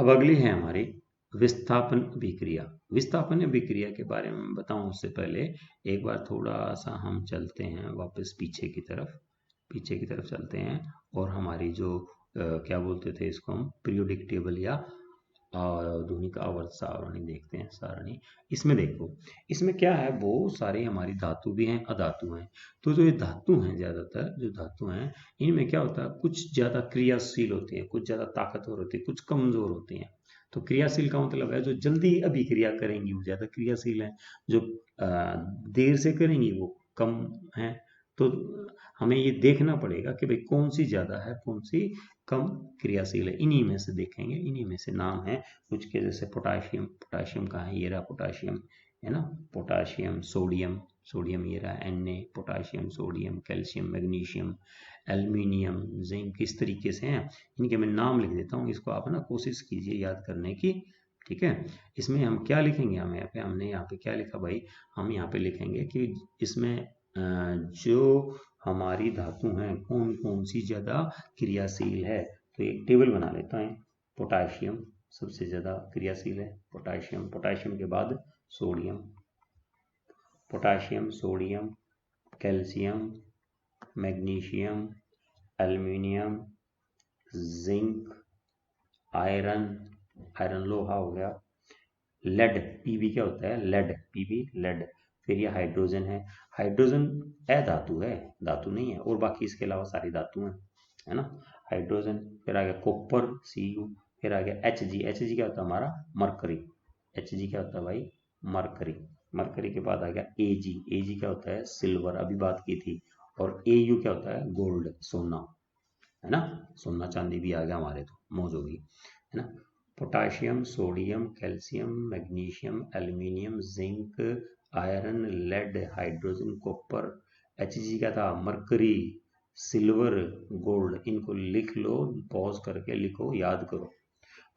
अब अगली है हमारी विस्थापन अभिक्रिया। विस्थापन अभिक्रिया के बारे में बताऊं उससे पहले एक बार थोड़ा सा हम चलते हैं वापस पीछे की तरफ चलते हैं और हमारी जो क्या बोलते थे इसको हम पीरियोडिक टेबल या आधुनिक आवर्त सारणी देखते हैं। सारणी इसमें देखो, इसमें क्या है, बहुत सारी हमारी धातु भी हैं, अधातु हैं। तो जो ये धातु हैं, ज्यादातर जो धातु हैं इनमें क्या होता है, कुछ ज्यादा क्रियाशील होते हैं, कुछ ज्यादा ताकतवर होती है, कुछ कमजोर होती हैं। तो क्रियाशील का मतलब है जो जल्दी अभिक्रिया करेंगी वो ज्यादा क्रियाशील है, जो देर से करेंगी वो कम है। तो हमें ये देखना पड़ेगा कि भाई कौन सी ज्यादा है, कौन सी कम क्रियाशील है। इन्हीं में से देखेंगे, इन्हीं में से नाम है कुछ के, जैसे पोटाशियम। पोटाशियम कहाँ है, ये रहा पोटाशियम, है ना। पोटाशियम, सोडियम, सोडियम ये रहा Na, potassium, sodium, calcium, magnesium, aluminium, zinc, इस तरीके से हैं। इनके मैं नाम लिख देता हूँ, इसको आप ना कोशिश कीजिए याद करने की, ठीक है। इसमें हम क्या लिखेंगे, हम यहाँ पे, हमने यहाँ पे क्या लिखा भाई, हम यहाँ पे लिखेंगे कि इसमें जो हमारी धातु हैं कौन कौन सी ज्यादा क्रियाशील है। तो एक टेबल बना लेता है। पोटाशियम सबसे ज्यादा क्रियाशील है, पोटाशियम। पोटाशियम के बाद sodium, potassium, sodium, calcium, magnesium, aluminium, zinc, iron, iron लोहा हो गया, लेड, पीबी क्या होता है, लेड, पीबी लेड। फिर ये हाइड्रोजन है, हाइड्रोजन अधातु है, धातु नहीं है, और बाकी इसके अलावा सारी धातु हैं, है ना। हाइड्रोजन, फिर आ गया कॉपर, Cu, फिर आ गया Hg। Hg क्या होता है हमारा, मरकरी। Hg क्या होता है भाई, मरकरी। मरकरी के बाद आ गया Ag। Ag क्या होता है, सिल्वर, अभी बात की थी। और Au क्या होता है, गोल्ड, सोना, है ना। सोना चांदी भी आ गया हमारे, तो मौज होगी, है ना। Potassium, sodium, calcium, magnesium, aluminium, zinc, iron, lead, hydrogen, copper. Hg क्या था, मरकरी, सिल्वर, गोल्ड। इनको लिख लो, पॉज करके लिखो, याद करो।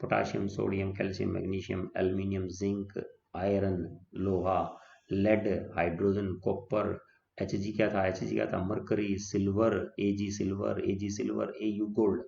Potassium, sodium, calcium, magnesium, aluminium, zinc, iron, लोहा, लेड, हाइड्रोजन, कॉपर। Hg क्या था, Hg क्या था, mercury, silver, Ag silver, Ag silver, Au gold,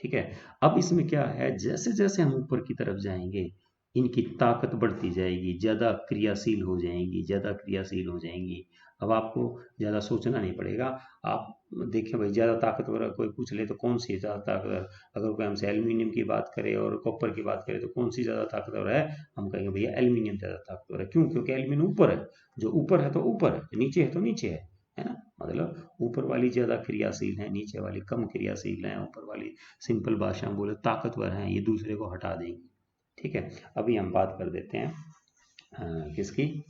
ठीक है। अब इसमें क्या है, जैसे जैसे हम ऊपर की तरफ जाएंगे इनकी ताकत बढ़ती जाएगी, ज्यादा क्रियाशील हो जाएंगी, ज्यादा क्रियाशील हो जाएंगी। अब आपको ज्यादा सोचना नहीं पड़ेगा। आप देखिए भाई, ज्यादा ताकतवर कोई पूछ ले तो कौन सी है ज्यादा ताकतवर, अगर कोई हमसे एल्यूमिनियम की बात करे और कॉपर की बात करे तो कौन सी ज्यादा ताकतवर है, हम कहेंगे भैया एल्यूमिनियम ज्यादा ताकतवर है। क्यों, क्योंकि एल्यूमिनियम ऊपर है, जो ऊपर है तो ऊपर है, नीचे है तो नीचे है ना। मतलब ऊपर वाली ज्यादा क्रियाशील है, नीचे वाली कम क्रियाशील है। ऊपर वाली सिंपल भाषा में बोले ताकतवर हैं, ये दूसरे को हटा देंगे, ठीक है। अभी हम बात कर देते हैं किसकी,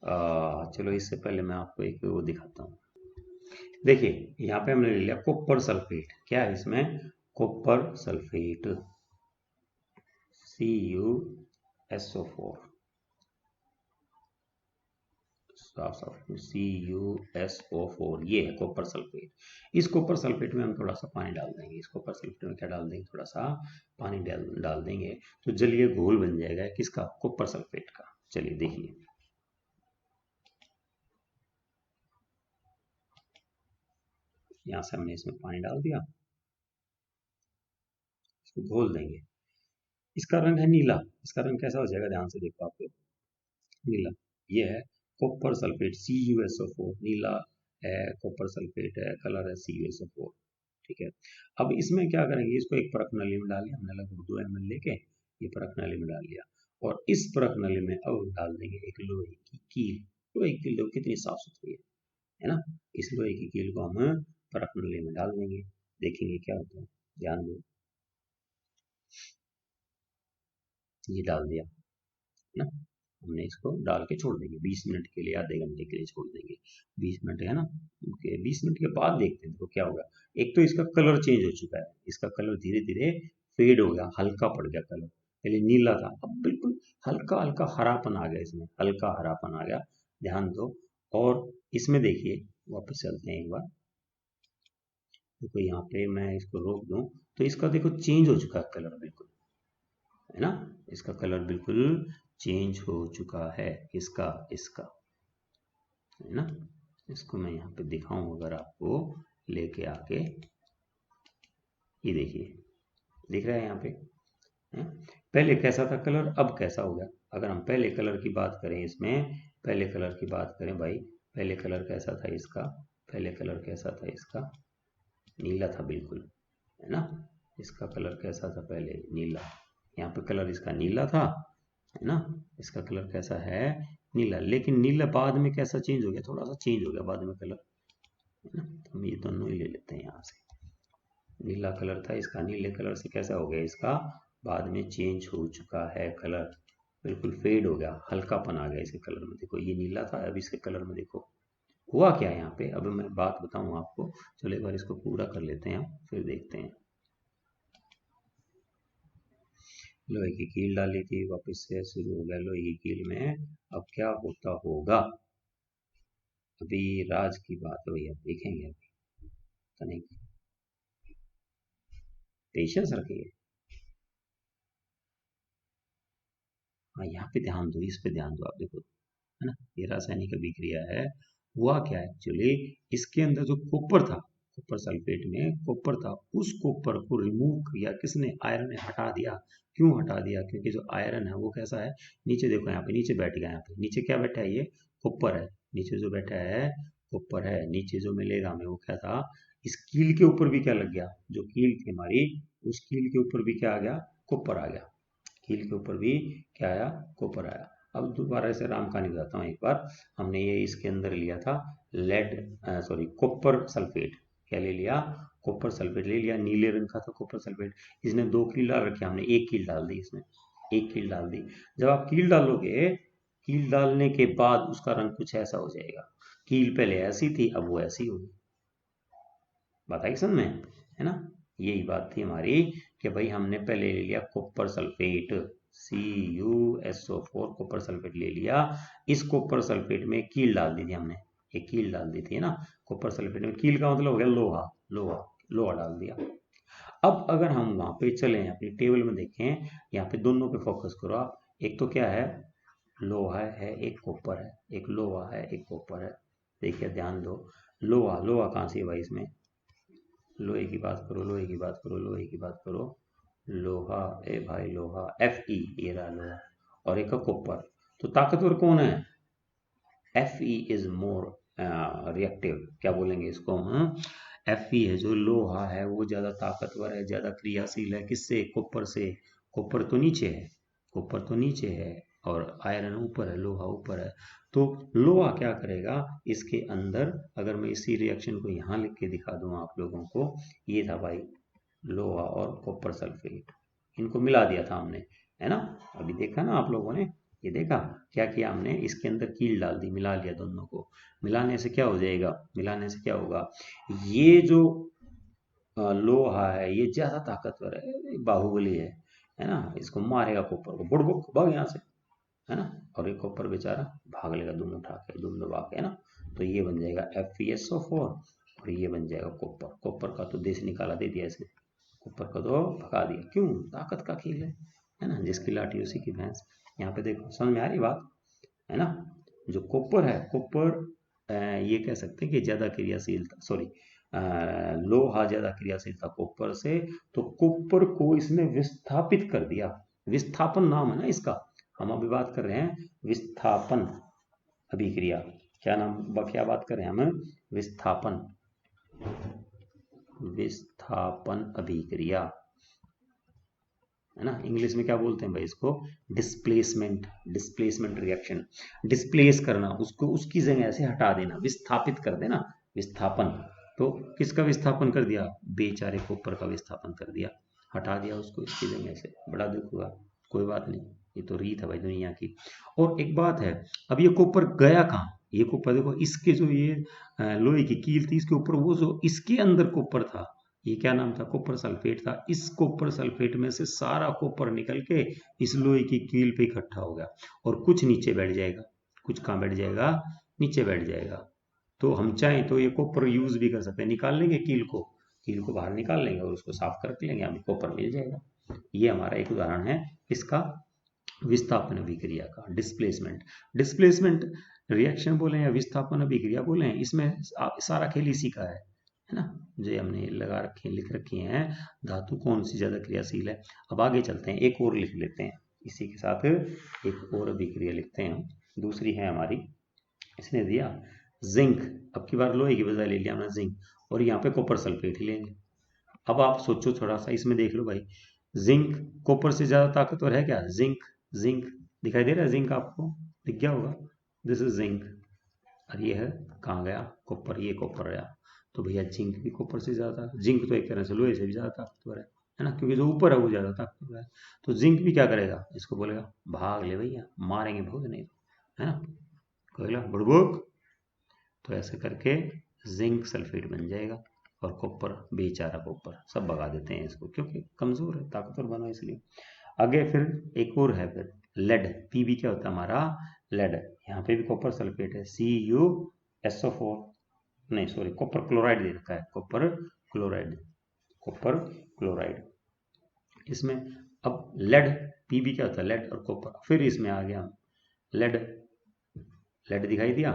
चलो इससे पहले मैं आपको एक वो दिखाता हूँ। देखिए यहाँ पे हमने ले लिया कॉपर सल्फेट, क्या है इसमें, कॉपर सल्फेट, CuSO4, साफ साफ CuSO4, ये है कॉपर सल्फेट। इस कॉपर सल्फेट में हम थोड़ा सा पानी डाल देंगे। इस कॉपर सल्फेट में क्या डाल देंगे, थोड़ा सा पानी डाल देंगे, तो जलीय घोल बन जाएगा किसका, कॉपर सल्फेट का। चलिए देखिए, यहां से हमने इसमें पानी डाल दिया, इसको घोल देंगे। इसका रंग है नीला, इसका रंग कैसा हो जाएगा, ध्यान से देखो आप लोग, नीला। ये है कॉपर सल्फेट, CuSO4, नीला है, कॉपर सल्फेट है, कलर है CuSO4, ठीक है। अब इसमें क्या करेंगे, इसको एक परख नली में डालिए, हमने लगभग 2 ml लेके ये परख नली में डाल लिया। और इस परख नली में अब डाल देंगे एक लोहे की कील। लोहे की कील कितनी साफ सुथरी है ना। इस लोहे की कील को हम परख नली में डाल देंगे, देखेंगे क्या होता है, ध्यान दो। ये डाल दिया है ना, हमने इसको डाल के छोड़ देंगे 20 मिनट के लिए, आधे घंटे के लिए छोड़ देंगे। 20 मिनट है ना, ओके। 20 मिनट के बाद देखते हैं देखो क्या होगा। एक तो इसका कलर चेंज हो चुका है, इसका कलर धीरे धीरे फेड हो गया, हल्का पड़ गया कलर। पहले नीला था, अब बिल्कुल हल्का हल्का हरापन आ गया, इसमें हल्का हरापन आ गया, ध्यान दो। और इसमें देखिए, वापस चलते हैं एक बार, देखो यहाँ पे मैं इसको रोक दूं तो इसका देखो चेंज हो चुका है कलर बिल्कुल, है ना। इसका कलर बिल्कुल चेंज हो चुका है, किसका, इसका, है ना। इसको मैं यहाँ पे दिखाऊं अगर आपको, लेके आके, ये देखिए, दिख रहा है यहाँ पे, पहले कैसा था कलर, अब कैसा हो गया। अगर हम पहले कलर की बात करें, इसमें पहले कलर की बात करें भाई, पहले कलर कैसा था इसका, पहले कलर कैसा था इसका, नीला था बिल्कुल, है ना। इसका कलर कैसा था पहले, नीला। यहाँ पे कलर इसका नीला था, है ना। इसका कलर कैसा है, नीला। लेकिन नीला बाद में कैसा चेंज हो गया, थोड़ा सा चेंज हो गया बाद में कलर, है ना। तो हम ये दोनों ही ले लेते हैं यहाँ से। नीला कलर था इसका, नीले कलर से कैसा हो गया इसका, बाद में चेंज हो चुका है कलर, बिल्कुल फेड हो गया, हल्कापन आ गया इसके कलर में। देखो ये नीला था, अब इसके कलर में देखो हुआ क्या है यहाँ पे। अब मैं बात बताऊँ आपको, चलो एक बार इसको पूरा कर लेते हैं, फिर देखते हैं। लोहे की कील डाली थी, वापस से शुरू हो गया लोहे की कील में। अब क्या होता होगा, अभी राज की बात है भैया, देखेंगे अभी। तो नहीं, पेशेंस रखिए। हाँ यहाँ पे ध्यान दो, इस पे ध्यान दो, आप देखो, है ना। ये रासायनिक अभिक्रिया है। हुआ क्या है एक्चुअली, इसके अंदर जो कॉपर था, कॉपर सल्फेट में कॉपर था, उस कॉपर को रिमूव किया किसने, आयरन ने हटा दिया। क्यों हटा दिया, क्योंकि जो आयरन है वो कैसा है, नीचे देखो, यहाँ पे नीचे बैठ गया, यहाँ पे नीचे क्या बैठा है, ये कॉपर है। नीचे जो बैठा है कॉपर है, नीचे जो मिलेगा हमें वो क्या था, इस कील के ऊपर भी क्या लग गया, जो कील थी हमारी, उस कील के ऊपर भी क्या आ गया, कॉपर आ गया। कील के ऊपर भी क्या आया, कॉपर आया। अब दोबारा से राम कहानी बताता हूँ एक बार। हमने ये इसके अंदर लिया था लेड, सॉरी कॉपर सल्फेट। क्या ले लिया, कॉपर सल्फेट ले लिया, नीले रंग का था कॉपर सल्फेट। इसने 2 कील डाल रखे, हमने 1 कील डाल दी इसमें, 1 कील डाल दी। जब आप कील डालोगे, कील डालने के बाद उसका रंग कुछ ऐसा हो जाएगा। कील पहले ऐसी थी, अब वो ऐसी होगी। बात आई समझ में, है ना। यही बात थी हमारी कि भाई हमने पहले ले लिया copper sulphate, CuSO4 copper sulphate ले लिया। इस कॉपर सल्फेट में कील डाल दी थी हमने, एक कील डाल दी थी ना। कॉपर सल्फेट में कील का मतलब हो गया लोहा, लोहा, लोहा डाल दिया। अब अगर हम वहां पे चले, अपनी टेबल में देखें, यहाँ पे दोनों पे फोकस करो आप। एक तो क्या है, लोहा है, एक कॉपर है, एक लोहा है, एक कॉपर है। देखिए ध्यान दो, लोहा, लोहा कहाँ से है भाई इसमें, लोहे की बात करो, लोहे की बात करो, लोहे की बात करो, लोहा, ए भाई लोहा, Fe, ये रहा लोहा। और एक कॉपर। तो ताकतवर कौन है, Fe इज मोर रिएक्टिव, क्या बोलेंगे इसको हम, Fe है जो लोहा है वो ज्यादा ताकतवर है, ज्यादा क्रियाशील है, किससे, कॉपर से। कॉपर तो नीचे है, कॉपर तो नीचे है, और आयरन ऊपर है, लोहा ऊपर है। तो लोहा क्या करेगा इसके अंदर, अगर मैं इसी रिएक्शन को यहाँ लिख के दिखा दूँ आप लोगों को, ये था भाई लोहा और कॉपर सल्फेट, इनको मिला दिया था हमने, है ना। अभी देखा ना आप लोगों ने, ये देखा क्या किया हमने, इसके अंदर कील डाल दी, मिला लिया दोनों को। मिलाने से क्या हो जाएगा, मिलाने से क्या होगा, ये जो लोहा है ये ज्यादा ताकतवर है, ये बाहुबली है ना। इसको मारेगा कॉपर को, बुड़बुक भाग यहाँ से, है ना। और एक कॉपर बेचारा भाग लेगा दुम उठा के, दुम दबा के, है ना। तो ये बन जाएगा FeSO4, और ये बन जाएगा कॉपर। कॉपर का तो देश निकाला दे दिया इसने, कॉपर को तो भगा दिया, क्यों, ताकत का खेल है ना। जिसकी लाठी उसी की भैंस। यहाँ पे देखो समझ में आ रही बात, है ना। जो कॉपर है, कॉपर ये कह सकते हैं कि ज्यादा क्रियाशील था, सॉरी लोहा ज्यादा क्रियाशील था कॉपर से। तो कॉपर को इसने विस्थापित कर दिया, विस्थापन नाम है ना इसका। हम अभी बात कर रहे हैं विस्थापन अभिक्रिया, क्या नाम, क्या बात कर रहे हैं हम, विस्थापन, विस्थापन अभिक्रिया, है ना। इंग्लिश में क्या बोलते हैं भाई इसको, डिस्प्लेसमेंट, डिस्प्लेसमेंट रिएक्शन। डिस्प्लेस करना, उसको उसकी जगह से हटा देना, विस्थापित कर देना, विस्थापन। तो किसका विस्थापन कर दिया, बेचारे कॉपर का विस्थापन कर दिया, हटा दिया उसको इसकी जगह से। बड़ा दुख हुआ, कोई बात नहीं, ये तो रीत है भाई दुनिया की। और एक बात है, अब ये कॉपर गया कहाँ, ये कॉपर देखो, इसके जो ये लोहे की कील थी, इसके ऊपर वो जो इसके अंदर कॉपर था, ये क्या नाम था, कॉपर सल्फेट था। इस कॉपर सल्फेट में से सारा कॉपर निकल के इस लोहे की कील पे इकट्ठा हो गया, और कुछ नीचे बैठ जाएगा, कुछ कहाँ बैठ जाएगा, नीचे बैठ जाएगा। तो हम चाहें तो ये कॉपर यूज भी कर सकते हैं, निकाल लेंगे कील को, कील को बाहर निकाल लेंगे और उसको साफ कर लेंगे, हमें कॉपर मिल जाएगा। ये हमारा एक उदाहरण है इसका, विस्थापन अभिक्रिया का, डिस्प्लेसमेंट। डिस्प्लेसमेंट रिएक्शन बोले या विस्थापन अभिक्रिया बोले, इसमें सारा खेल इसी का है ना। जो हमने लगा रखे लिख रखी हैं धातु कौन सी ज्यादा क्रियाशील है। अब आगे चलते हैं, एक और लिख लेते हैं, इसी के साथ एक और अभिक्रिया लिखते हैं हम। दूसरी है हमारी, इसने दिया जिंक, अब की बार लोहे की बजाय ले लिया हमने जिंक, और यहाँ पे कॉपर सल्फेट ही लेंगे। अब आप सोचो थोड़ा सा, इसमें देख लो भाई, जिंक कॉपर से ज्यादा ताकतवर है क्या? जिंक, जिंक दिखाई दे रहा है, जिंक आपको दिख गया होगा, दिस इज जिंक। और ये है कहाँ गया? कॉपर, ये कॉपर गया। तो भैया जिंक भी कॉपर से ज्यादा, जिंक तो एक तरह से लोहे से भी ज्यादा ताकतवर है ना, क्योंकि जो ऊपर है वो ज्यादा ताकतवर है। तो जिंक भी क्या करेगा? इसको बोलेगा भाग ले भैया, मारेंगे बहुत नहीं, है ना, कोयला बुड़बुक। तो ऐसे करके जिंक सल्फेट बन जाएगा, और कॉपर बेचारा कॉपर सब भगा देते हैं इसको, क्योंकि कमजोर है, ताकतवर बना इसलिए। आगे फिर एक और है, फिर लेड, पीबी क्या होता है हमारा? लेड। यहाँ पे भी कॉपर सल्फेट है, CuSO4, नहीं सॉरी, कॉपर क्लोराइड दे रखा है, कॉपर क्लोराइड, कॉपर क्लोराइड इसमें। अब लेड, पीबी क्या होता है? लेड और कॉपर। फिर इसमें आ गया लेड, लेड दिखाई दिया,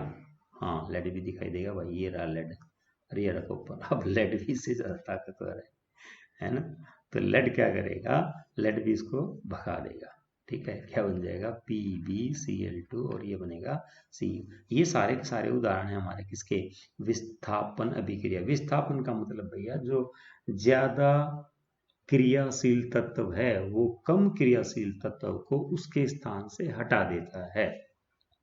हाँ लेड भी दिखाई देगा भाई, ये रहा लेड, अरे ये रहा कॉपर। अब लेड भी इससे ज्यादा ताकतवर है ना। तो लेड क्या करेगा? लेड भी इसको भगा देगा, ठीक है। क्या बन जाएगा? PbCl2, और ये बनेगा Cu। ये सारे के सारे उदाहरण हैं हमारे किसके? विस्थापन अभिक्रिया। विस्थापन का मतलब भैया जो ज्यादा क्रियाशील तत्व है वो कम क्रियाशील तत्व को उसके स्थान से हटा देता है।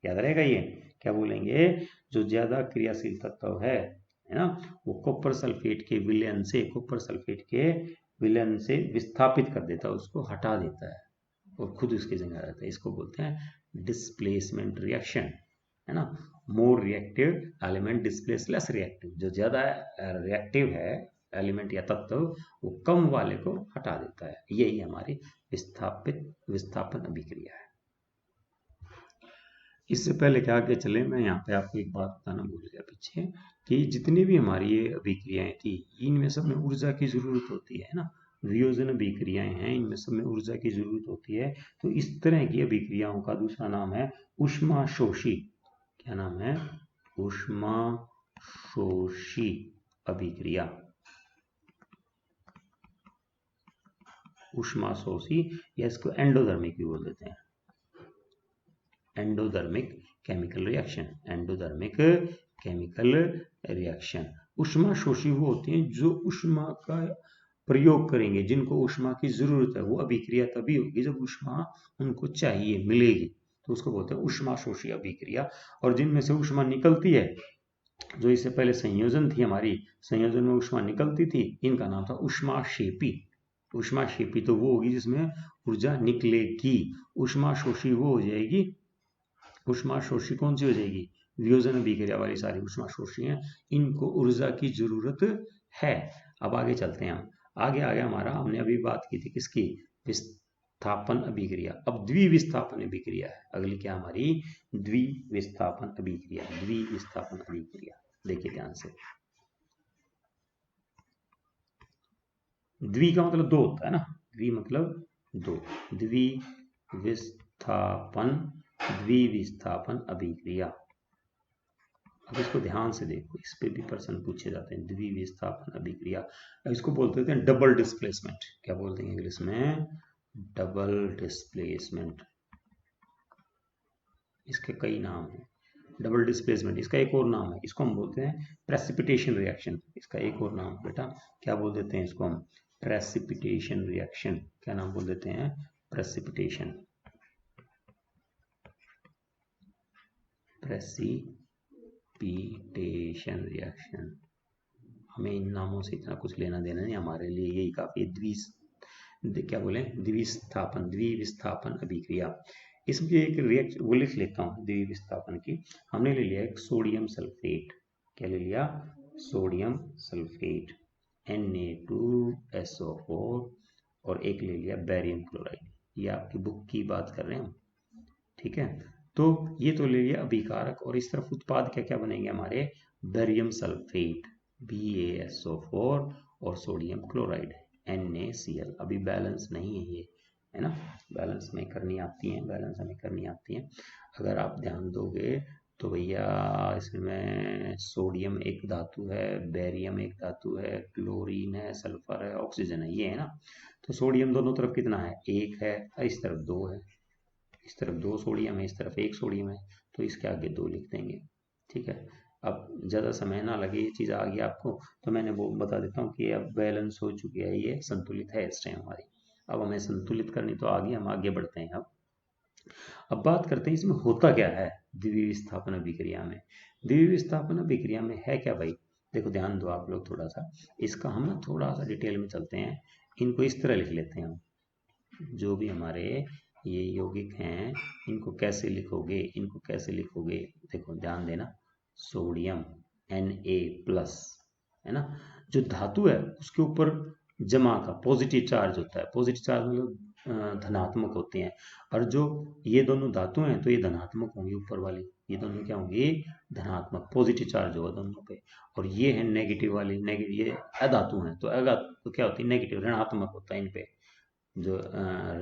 याद रहेगा ये, क्या बोलेंगे? जो ज्यादा क्रियाशील तत्व है ना, वो कॉपर सल्फेट के विलयन से, कॉपर सल्फेट के विलयन से विस्थापित कर देता है, उसको हटा देता है और खुद उसकी जगह रहता है। इसको बोलते हैं डिस्प्लेसमेंट रिएक्शन, है ना। More reactive element displace less reactive, जो ज्यादा रिएक्टिव है एलिमेंट या तत्व वो कम वाले को हटा देता है। यही हमारी विस्थापन अभिक्रिया है। इससे पहले क्या आगे चले, मैं यहाँ पे आपको एक बात बताना भूल गया पीछे, कि जितनी भी हमारी ये अभिक्रियाएं थी इनमें सब में ऊर्जा की जरूरत होती है ना। वियोजन अभिक्रियाएं हैं, इनमें सब में ऊर्जा की जरूरत होती है। तो इस तरह की अभिक्रियाओं का दूसरा नाम है ऊष्माशोषी। क्या नाम है? ऊष्माशोषी अभिक्रिया। ऊष्माशोषी, या इसको एंडोधर्मिक भी बोल देते हैं, एंडोधर्मिक केमिकल रिएक्शन, एंडोधर्मिक केमिकल रिएक्शन। ऊष्माशोषी वो होते हैं जो ऊष्मा का प्रयोग करेंगे, जिनको ऊष्मा की जरूरत है। वो अभिक्रिया तभी होगी जब ऊष्मा उनको चाहिए, मिलेगी, तो उसको बोलते हैं ऊष्माशोषी अभिक्रिया। और जिनमें से ऊष्मा निकलती है, जो इससे पहले संयोजन थी हमारी, संयोजन में ऊष्मा निकलती थी, इनका नाम था ऊष्माक्षेपी। ऊष्माक्षेपी तो वो होगी जिसमें ऊर्जा निकलेगी, ऊष्माशोषी वो हो जाएगी, ऊष्माशोषी कौन सी हो जाएगी? वियोजन अभिक्रिया वाली सारी ऊष्माशोषी हैं, इनको ऊर्जा की जरूरत है। अब आगे चलते हैं हम, आगे आगे हमारा, हमने अभी बात की थी किसकी? विस्थापन अभिक्रिया। अब द्विविस्थापन अभिक्रिया है अगली, क्या हमारी? द्विविस्थापन अभिक्रिया, द्विविस्थापन अभिक्रिया। देखिए ध्यान से, द्वि का मतलब दो होता है ना, द्वि मतलब दो, द्विविस्थापन अभिक्रिया। अब इसको ध्यान से देखो, इस पे भी प्रश्न पूछे जाते हैं, द्विविस्थापन अभिक्रिया। अब इसको बोलते हैं डबल डिस्प्लेसमेंट। क्या बोलते हैं इंग्लिश में? Double displacement. इसके कई नाम हैं, डबल डिस्प्लेसमेंट, इसका एक और नाम है, इसको हम बोलते हैं प्रेसिपिटेशन रिएक्शन। इसका एक और नाम बेटा क्या बोल देते हैं? इसको हम प्रेसिपिटेशन रिएक्शन। क्या नाम बोल देते हैं? Precipitation, precipitation reaction. हमें इन नामों से इतना कुछ लेना देना नहीं, हमारे लिए यही काफी है। क्या बोले? द्विविस्थापन अभिक्रिया। इसमें एक रिएक्शन वो लिख लेता हूँ द्विविस्थापन की। हमने ले लिया एक सोडियम सल्फेट, क्या ले लिया? सोडियम सल्फेट, Na2SO4, और एक ले लिया बैरियम क्लोराइड। ये आपकी बुक की बात कर रहे हैं हम, ठीक है। तो ये तो ले लिया अभिकारक, और इस तरफ उत्पाद क्या क्या बनेंगे हमारे? बैरियम सल्फेट, BaSO4, और सोडियम क्लोराइड, NaCl। अभी बैलेंस नहीं है ये, है ना, बैलेंस में करनी आती है, बैलेंस हमें करनी आती है। अगर आप ध्यान दोगे तो भैया इसमें सोडियम एक धातु है, बेरियम एक धातु है, क्लोरीन है, सल्फर है, ऑक्सीजन है, ये है ना। तो सोडियम दोनों तरफ कितना है, एक है, इस तरफ दो है, इस तरफ दो सोडियम है, इस तरफ एक सोडियम है, तो इसके आगे दो लिख देंगे। ठीक है, अब ज़्यादा समय ना लगे, ये चीज़ आ गई आपको, तो मैंने वो बता देता हूँ कि अब बैलेंस हो चुकी है, ये संतुलित है इस टाइम हमारी। अब हमें संतुलित करनी तो आ गई, हम आगे बढ़ते हैं। अब बात करते हैं इसमें होता क्या है द्वितीय विस्थापन अभिक्रिया में। द्वितीय विस्थापन अभिक्रिया में है क्या भाई, देखो ध्यान दो आप लोग थोड़ा सा, इसका हम ना थोड़ा सा डिटेल में चलते हैं। इनको इस तरह लिख लेते हैं हम, जो भी हमारे ये यौगिक हैं इनको कैसे लिखोगे, इनको कैसे लिखोगे, देखो ध्यान देना, सोडियम Na+, है ना, जो धातु है उसके ऊपर जमा का पॉजिटिव चार्ज होता है, पॉजिटिव चार्ज मतलब धनात्मक होते हैं, और जो ये दोनों धातु हैं तो ये धनात्मक होंगी, ऊपर वाली ये दोनों क्या होंगी, धनात्मक, पॉजिटिव चार्ज होगा दोनों पे, और ये है नेगेटिव वाली, नेगेटिव, ये अधातु हैं तो अधातु तो क्या होती है, नेगेटिव, ऋणात्मक होता है इन पे। जो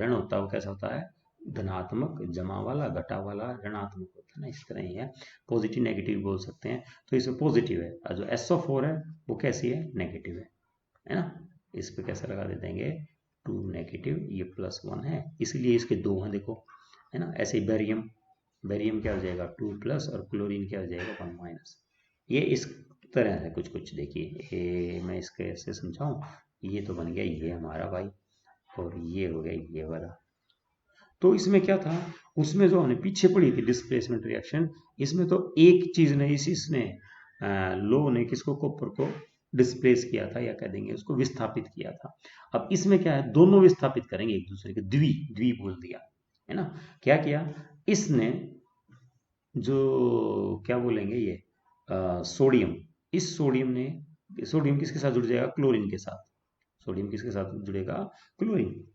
ऋण होता है वो कैसा होता है, धनात्मक, जमा वाला, घटा वाला, ऋणात्मक होता है ना, इस तरह ही है, पॉजिटिव नेगेटिव बोल सकते हैं। तो इसमें पॉजिटिव है, और जो SO4 है वो कैसी है, नेगेटिव है ना। इस पे कैसे लगा दे देंगे, 2 नेगेटिव, ये +1 है, इसीलिए इसके दो हैं देखो, है ना। ऐसे ही बेरियम, बेरियम क्या हो जाएगा 2+, और क्लोरीन क्या हो जाएगा 1-। ये इस तरह है कुछ कुछ, देखिए मैं इसके ऐसे समझाऊं, ये तो बन गया ये हमारा भाई, और ये हो गया ये वाला। तो इसमें क्या था, उसमें जो हमने पीछे पड़ी थी डिस्प्लेसमेंट रिएक्शन, इसमें तो एक चीज ने इसने लो ने किसको, कॉपर को डिस्प्लेस किया था, या कह देंगे उसको विस्थापित किया था। अब इसमें क्या है, दोनों विस्थापित करेंगे एक दूसरे के, द्वि द्वि बोल दिया है ना। क्या किया इसने, जो क्या बोलेंगे ये सोडियम, इस सोडियम ने, सोडियम किसके साथ जुड़ जाएगा, क्लोरीन के साथ, सोडियम किसके साथ जुड़ेगा, क्लोरीन।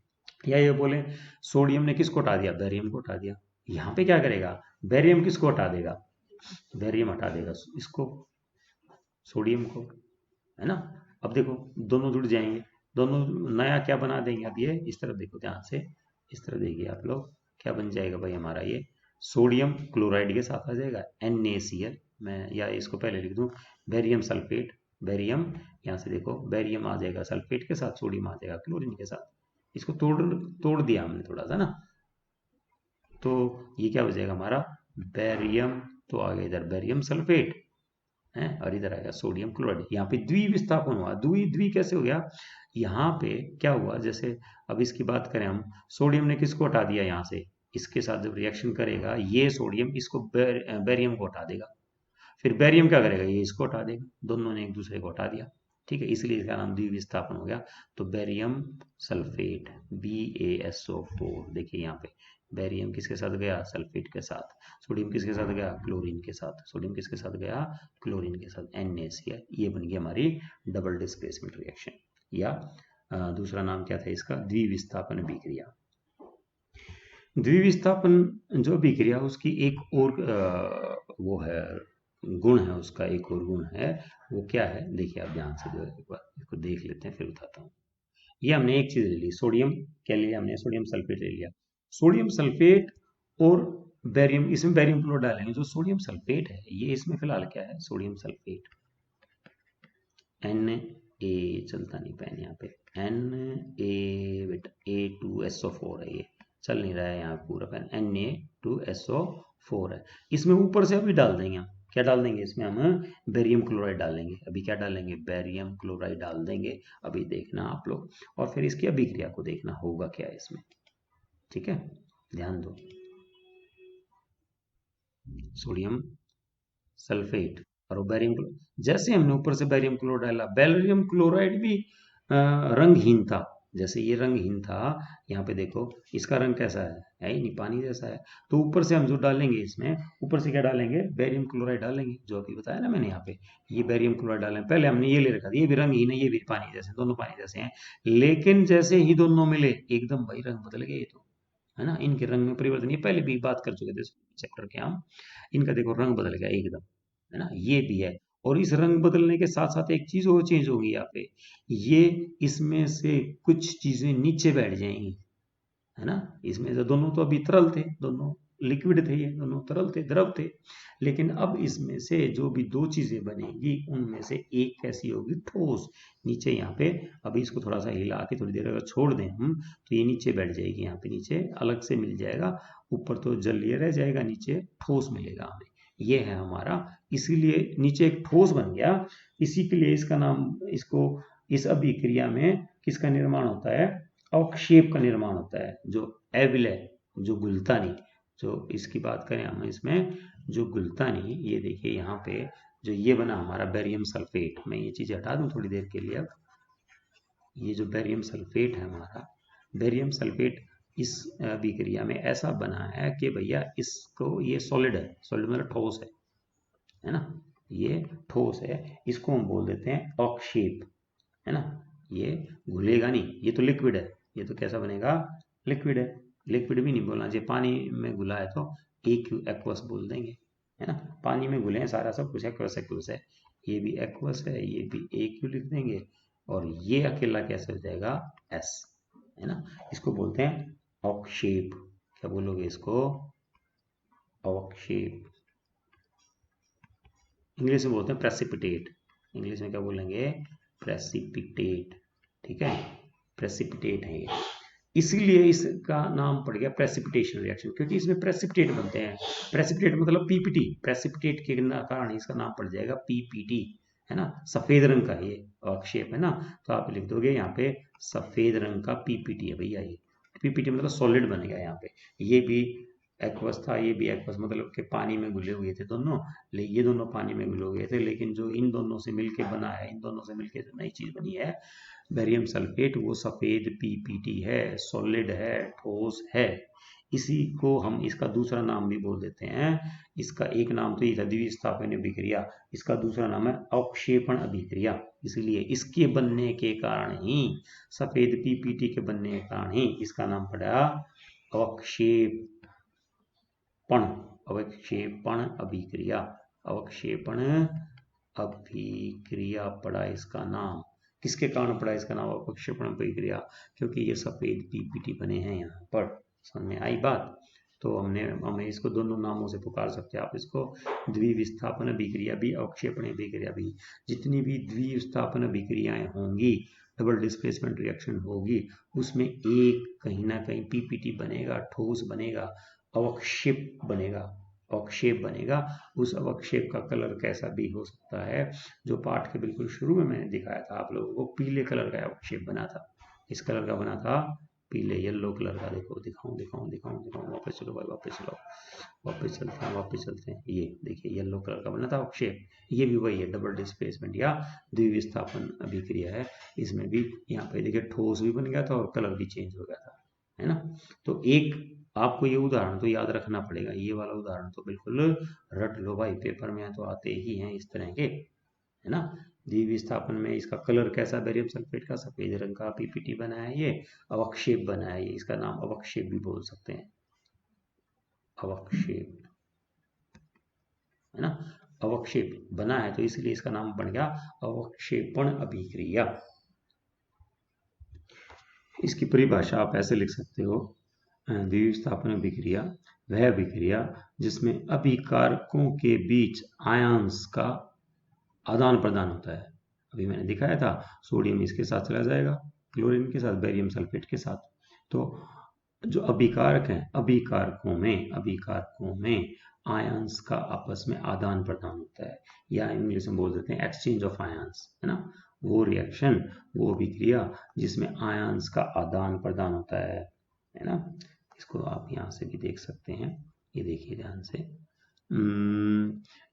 या ये बोले सोडियम ने किसको हटा दिया, बेरियम को हटा दिया, यहाँ पे क्या करेगा, बेरियम किसको हटा देगा, बेरियम हटा देगा इसको, सोडियम को, है ना। अब देखो दोनों जुड़ जाएंगे, दोनों नया क्या बना देंगे, अब ये इस तरफ देखो ध्यान से, इस तरफ देखिए आप लोग, क्या बन जाएगा भाई हमारा, ये सोडियम क्लोराइड के साथ आ जाएगा NaCl, मैं या इसको पहले लिख दूं, बेरियम सल्फेट, बेरियम, यहाँ से देखो बेरियम आ जाएगा सल्फेट के साथ, सोडियम आ जाएगा क्लोरीन के साथ, इसको तोड़ तोड़ दिया हमने थोड़ा सा ना, तो ये क्या हो जाएगा हमारा, बेरियम, तो आ गया इधर बेरियम सल्फेट है, और इधर आएगा सोडियम क्लोराइड, यहाँ पे द्वि विस्थापन हुआ, द्वि द्वि कैसे हो गया, यहाँ पे क्या हुआ, जैसे अब इसकी बात करें हम, सोडियम ने किसको हटा दिया यहाँ से, इसके साथ जब रिएक्शन करेगा ये सोडियम इसको बेरियम को हटा देगा, फिर बेरियम क्या करेगा, ये इसको हटा देगा, दोनों ने एक दूसरे को हटा दिया, ठीक है, इसलिए इसका नाम द्विविस्थापन हो गया। तो बेरियम सल्फेट BaSO4, देखिए यहाँ पे बेरियम किसके साथ गया, सल्फेट के साथ, सोडियम किसके साथ गया, क्लोरीन के साथ, सोडियम किसके साथ गया, क्लोरीन के साथ, NaCl, ये बन गई हमारी डबल डिस्प्लेसमेंट रिएक्शन, या दूसरा नाम क्या था इसका, द्विविस्थापन अभिक्रिया। द्विविस्थापन जो अभिक्रिया उसकी एक और वो है, गुण है उसका, एक और गुण है, वो क्या है, देखिए आप ध्यान से जो है एक बार इसको देख लेते हैं फिर बताता हूँ। ये हमने एक चीज ले ली, सोडियम क्या लिया हमने, सोडियम सल्फेट ले लिया, सोडियम सल्फेट और बेरियम, इसमें बेरियम क्लोराइड डालेंगे, जो सोडियम सल्फेट है ये इसमें फिलहाल क्या है, सोडियम सल्फेट, Na चलता नहीं पेन यहाँ पे, Na बेटा A2SO4 है, ये चल नहीं रहा है यहाँ पूरा पेन, Na2SO4 है, इसमें ऊपर से अभी डाल देंगे हम, क्या डाल देंगे इसमें हम, बेरियम क्लोराइड डालेंगे, अभी क्या डालेंगे, बेरियम क्लोराइड डाल देंगे, अभी देखना आप लोग, और फिर इसकी अभिक्रिया को देखना होगा क्या है इसमें, ठीक है, ध्यान दो, सोडियम सल्फेट और बेरियम, जैसे हमने ऊपर से बेरियम क्लोराइड डाला, बेरियम क्लोराइड भी रंगहीन था, जैसे ये रंगहीन था, यहाँ पे देखो इसका रंग कैसा है ही नहीं, पानी जैसा है, तो ऊपर से हम जो डालेंगे इसमें, ऊपर से क्या डालेंगे, बेरियम क्लोराइड डालेंगे, जो अभी बताया ना मैंने यहाँ पे, ये बेरियम क्लोराइड डालेंगे, पहले हमने ये ले रखा था, ये भी रंगहीन है, ये भी पानी जैसे, दोनों पानी जैसे हैं, लेकिन जैसे ही दोनों मिले एकदम भाई रंग बदल गए, तो है ना, इनके रंग में परिवर्तन, ये पहले भी बात कर चुके थे चैप्टर के हम, इनका देखो रंग बदल गया एकदम, है ना, ये भी है, और इस रंग बदलने के साथ साथ एक चीज और चेंज होगी यहाँ पे, ये इसमें से कुछ चीजें नीचे बैठ जाएंगी, है ना, इसमें से दोनों तो अभी तरल थे दोनों, लिक्विड थे, ये दोनों तरल थे, द्रव थे। लेकिन अब इसमें से जो भी दो चीजें बनेगी उनमें से एक कैसी होगी, ठोस। नीचे यहाँ पे अभी इसको थोड़ा सा हिला के थोड़ी देर अगर छोड़ दें हम तो ये नीचे बैठ जाएगी, यहाँ पे नीचे अलग से मिल जाएगा, ऊपर तो जलीय रह जाएगा, नीचे ठोस मिलेगा हमें। ये है हमारा, इसीलिए नीचे एक ठोस बन गया। इसी के लिए इसका नाम, इसको इस अभिक्रिया में किसका निर्माण होता है, अवक्षेप का निर्माण होता है। जो एविलय, जो घुलता नहीं, जो इसकी बात करें हम इसमें जो घुलता नहीं, ये देखिए यहाँ पे जो ये बना हमारा बेरियम सल्फेट, मैं ये चीजें हटा दूं थोड़ी देर के लिए। अब ये जो बेरियम सल्फेट है हमारा, बेरियम सल्फेट इस अभिक्रिया में ऐसा बना है कि भैया इसको, ये सॉलिड है, सॉलिड मतलब ठोस है ना, ये ठोस है, इसको हम बोल देते हैं अवक्षेप, है ना। ये घुलेगा नहीं, ये तो लिक्विड है, ये तो कैसा बनेगा, लिक्विड है। लिक्विड भी नहीं बोलना चाहिए, पानी में घुला है तो एक्वस बोल देंगे, है ना। पानी में घुले हैं सारा सब कुछ, एक्वस एक्वस है, ये भी एक्वस है, ये भी एक्यू लिख देंगे, और ये अकेला कैसे हो जाएगा, एस, है ना। इसको बोलते हैं अवक्षेप। क्या बोलोगे इसको, अवक्षेप। इंग्लिश में बोलते हैं प्रेसिपिटेट, इंग्लिश में क्या बोलेंगे, प्रेसिपिटेट, ठीक है, प्रेसिपिटेट है ये। इसीलिए इसका नाम पड़ गया प्रेसिपिटेशन रिएक्शन, क्योंकि इसमें प्रेसिपिटेट बनते हैं। प्रेसिपिटेट मतलब पीपीटी, प्रेसिपिटेट के कारण इसका नाम पड़ जाएगा पीपीटी, है ना। सफेद रंग का ये अवक्षेप है ना, तो आप लिख दोगे यहाँ पे सफेद रंग का पीपीटी है भैया, ये पीपीटी मतलब सॉलिड बनेगा यहाँ पे। ये भी एक्वस था, ये भी एक्वस, मतलब कि पानी में घुले हुए थे दोनों, ये दोनों पानी में घुले हुए थे, लेकिन जो इन दोनों से मिलके बना है, इन दोनों से मिलके जो नई चीज बनी है बेरियम सल्फेट, वो सफेद पीपीटी है, सॉलिड है, ठोस है। इसी को हम इसका दूसरा नाम भी बोल देते हैं। इसका एक नाम तो ये था द्विविस्थापन अभिक्रिया, इसका दूसरा नाम है अवक्षेपण अभिक्रिया। इसलिए इसके बनने के कारण ही, सफेद पीपीटी के बनने के कारण ही इसका नाम पड़ा अवक्षेपण, अवक्षेपण अभिक्रिया, अवक्षेपण अभिक्रिया पड़ा इसका नाम। किसके कारण पड़ा इसका नाम अवक्षेपण अभिक्रिया, क्योंकि ये सफेद पीपीटी बने हैं यहाँ पर। समझ में आई बात, तो हमें इसको दोनों नामों से पुकार सकते हैं आप, इसको द्विविस्थापन अभिक्रिया भी, अवक्षेपण अभिक्रिया भी। जितनी भी द्विविस्थापन अभिक्रियाएं होंगी, डबल डिस्प्लेसमेंट रिएक्शन होगी, उसमें एक कहीं ना कहीं पीपीटी बनेगा, ठोस बनेगा, अवक्षेप बनेगा, अवक्षेप बनेगा। उस अवक्षेप का कलर कैसा भी हो सकता है, जो पाठ के बिल्कुल शुरू में मैंने दिखाया था आप लोगों को, पीले कलर का अवक्षेप बना था। इस कलर का बना था, पीले येलो कलर का। देखो दिखाऊं दिखाऊं दिखाऊं दिखाऊं, वापस चलो भाई, वापस चलो, वापस चलते हैं, वापस चलते हैं। ये देखिए येलो कलर का बना था अवक्षेप, ये भी वही है, डबल डिस्प्लेसमेंट या द्विविस्थापन अभिक्रिया है। इसमें भी यहाँ पे देखिए ठोस भी बन गया था और कलर भी चेंज हो गया था, है ना। तो एक आपको ये उदाहरण तो याद रखना पड़ेगा, ये वाला उदाहरण तो बिल्कुल रट लो भाई, पेपर में तो आते ही हैं इस तरह के, है ना। द्विविस्थापन में इसका कलर कैसा, बेरियम सल्फेट का सफेद रंग का पीपीटी बना है, ये अवक्षेप बना है, ये इसका नाम अवक्षेप भी बोल सकते हैं, अवक्षेप, है ना। अवक्षेप बना है तो इसलिए इसका नाम बन गया अवक्षेपण अभिक्रिया। इसकी परिभाषा आप ऐसे लिख सकते हो, द्विविस्थापन अभिक्रिया वह अभिक्रिया जिसमें अभिकारकों के बीच आयंस का आदान प्रदान होता है। अभी मैंने दिखाया था, सोडियम इसके साथ चला जाएगा, क्लोरीन के साथ, बेरियम सल्फेट के साथ। तो जो अभिकारक हैं, अभिकारकों में आयंस का आपस में आदान प्रदान होता है, या इंग्लिश में बोल देते हैं एक्सचेंज ऑफ आयंस, है ना। वो रिएक्शन, वो अभिक्रिया जिसमें आयंस का आदान प्रदान होता है ना। इसको आप यहाँ से भी देख सकते हैं, ये देखिए ध्यान से।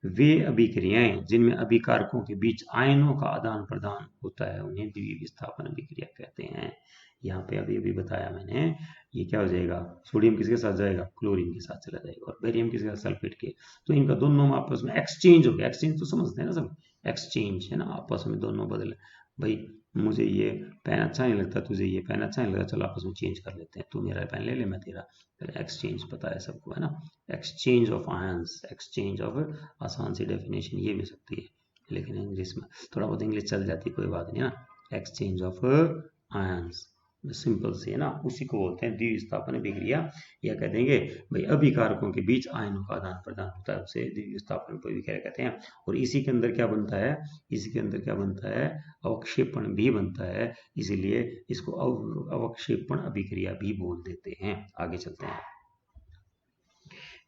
वे अभिक्रियाएं जिनमें अभिकारकों के बीच आयनों का आदान प्रदान होता है उन्हें द्विविस्थापन अभिक्रिया कहते हैं। यहाँ पे अभी बताया मैंने, ये क्या हो जाएगा, सोडियम किसके साथ जाएगा, क्लोरीन के साथ चला जाएगा, और बेरियम किसके साथ, सल्फेट के। तो इनका दोनों में आपस में एक्सचेंज हो गया, एक्सचेंज तो समझते हैं ना सब, एक्सचेंज है ना, आपस में दोनों बदले, भाई मुझे ये पेन अच्छा नहीं लगता, तुझे ये पेन अच्छा नहीं लगता, चलो आपस में चेंज कर लेते हैं, तू मेरा पेन ले ले, मैं तेरा। एक्सचेंज पता है सबको, है ना, exchange of ions, exchange of, आसान सी डेफिनेशन ये भी सकती है, लेकिन इंग्लिश में थोड़ा बहुत इंग्लिश चल जाती है, कोई बात नहीं ना। एक्सचेंज ऑफ आयंस, सिंपल से है ना, उसी को बोलते हैं द्विविस्थापन अभिक्रिया, या कह देंगे भाई अभिकारकों के बीच आयनों का आदान प्रदान होता है, उसे द्विविस्थापन अभिक्रिया कहते हैं। और इसी के अंदर क्या बनता है, इसी के अंदर क्या बनता है, अवक्षेपण भी बनता है, इसीलिए इसको अवक्षेपण अभिक्रिया भी बोल देते हैं। आगे चलते हैं,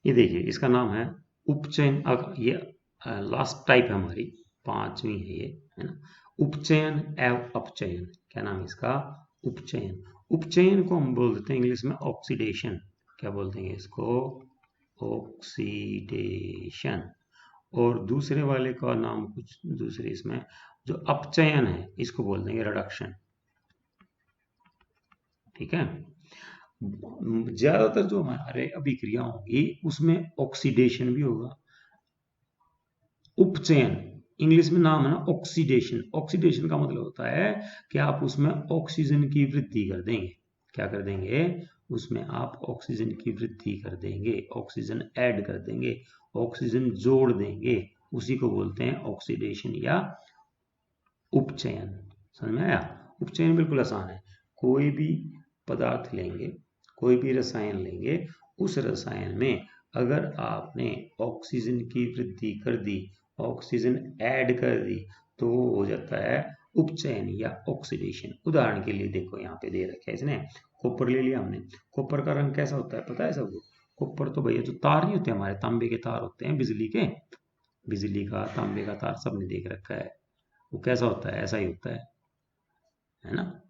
ये देखिए इसका नाम है उपचयन। ये लास्ट टाइप है हमारी, 5वीं है ये, है ना। उपचयन एवं अपचयन, क्या नाम है इसका, उपचयन। उपचयन को हम बोल देते हैं इंग्लिश में ऑक्सीडेशन, क्या बोल देंगे इसको, ऑक्सीडेशन। और दूसरे वाले का नाम कुछ दूसरे, इसमें जो अपचयन है इसको बोल देंगे रिडक्शन, ठीक है। ज्यादातर जो हमारे अभिक्रिया होंगी उसमें ऑक्सीडेशन भी होगा। उपचयन इंग्लिश में नाम है ना ऑक्सीडेशन। ऑक्सीडेशन का मतलब होता है कि आप उसमें ऑक्सीजन की वृद्धि कर देंगे, क्या कर देंगे, उसमें आप ऑक्सीजन की वृद्धि कर देंगे, ऑक्सीजन ऐड कर देंगे, ऑक्सीजन जोड़ देंगे, उसी को बोलते हैं ऑक्सीडेशन या उपचयन। समझ में आया। उपचयन बिल्कुल आसान है, कोई भी पदार्थ लेंगे, कोई भी रसायन लेंगे, उस रसायन में अगर आपने ऑक्सीजन की वृद्धि कर दी, ऑक्सीजन ऐड कर दी, तो वो हो जाता है उपचयन या ऑक्सीडेशन। उदाहरण के लिए देखो यहाँ पे दे रखा है इसने, कॉपर ले लिया हमने। कॉपर का रंग कैसा होता है पता है सबको। कॉपर तो भैया जो तार नहीं होते हमारे, तांबे के तार होते हैं बिजली के, बिजली का तांबे का तार सबने देख रखा है, वो कैसा होता है, ऐसा ही होता है ना